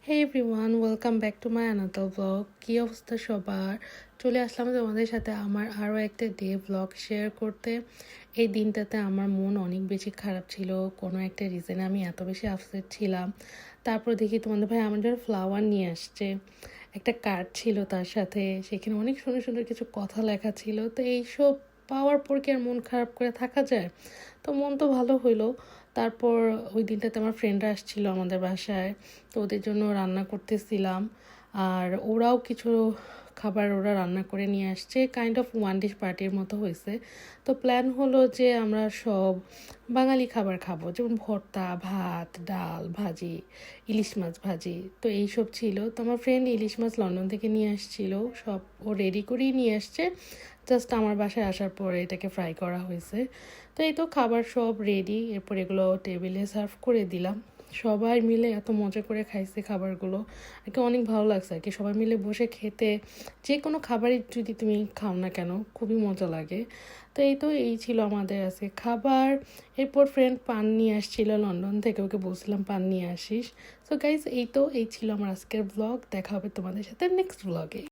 Hey everyone, welcome back to my another blog. কী অবস্থা সবার? চলে আসলাম তোমাদের সাথে আমার আরও একটা ডে ব্লগ শেয়ার করতে। এই দিনটাতে আমার মন অনেক বেশি খারাপ ছিল, কোনো একটা রিজনে আমি এত বেশি আপসেট ছিলাম। তারপর দেখি তোমাদের ভাই আমার জন্য ফ্লাওয়ার নিয়ে আসছে, একটা কার্ড ছিল তার সাথে, সেখানে অনেক সুন্দর সুন্দর কিছু কথা লেখা ছিল। তো এইসব পাওয়ার পর কি আর মন খারাপ করে থাকা যায়? তো মন তো ভালো হইলো। তারপর ওই দিনটাতে আমার ফ্রেন্ডরা আসছিল আমাদের বাসায়, তো ওদের জন্য রান্না করতেছিলাম। আর ওরাও কিছু খাবার ওরা রান্না করে নিয়ে আসছে, কাইন্ড অফ ওয়ান ডিশ পার্টির মতো হয়েছে। তো প্ল্যান হলো যে আমরা সব বাঙালি খাবার খাবো, যেমন ভর্তা, ভাত, ডাল, ভাজি, ইলিশ মাছ ভাজি, তো এইসব ছিল। তো আমার ফ্রেন্ড ইলিশ মাছ লন্ডন থেকে নিয়ে আসছিল, সব ও রেডি করেই নিয়ে আসছে, জাস্ট আমার বাসায় আসার পরে এটাকে ফ্রাই করা হয়েছে। তো এই তো খাবার সব রেডি, এরপর এগুলো টেবিলে সার্ভ করে দিলাম। সবাই মিলে এত মজা করে খাইছে খাবারগুলো, আর কি অনেক ভালো লাগছে আর কি। সবাই মিলে বসে খেতে যে কোনো খাবারই যদি তুমি খাও না কেন খুবই মজা লাগে। তো এই ছিল আমাদের আজকে খাবার। এরপর ফ্রেন্ড পান নিয়ে আসছিল লন্ডন থেকে, ওকে বলছিলাম পান নিয়ে আসিস। সো গাইজ এই ছিল আমার আজকের ব্লগ। দেখা হবে তোমাদের সাথে নেক্সট ব্লগে।